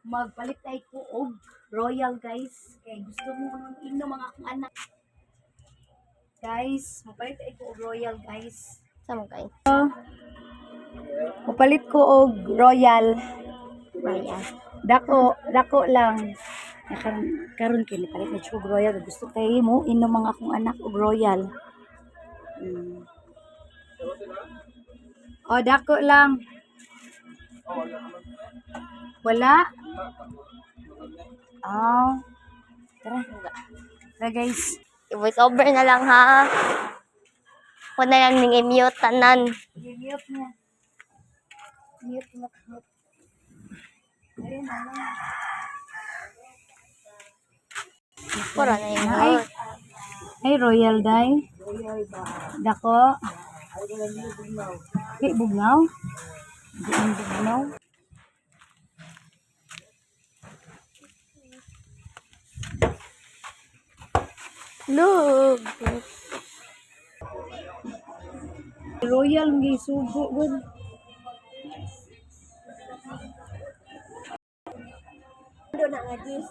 magpalit tayo ko og royal guys. Kay gusto mo nung inom mga akong anak. Guys, magpalit tayo ko og royal guys. Sama kayo. Magpalit ko og royal. Ayan. Dako lang. Karon kini palit na og royal. Gusto tayo mo inom mga akong anak og royal. O, dako lang. Wala? Tara. Tara guys. I-voice over na lang ha. Ako na lang ning i-mute tanan. I-mute mo. Mute. Ayun na lang. Pura na yung Ay, ay royal day. Dako. Di bugnaw. Di ang bugnaw. Look. Royal ngi sugo gud. Ano na nga, Jis?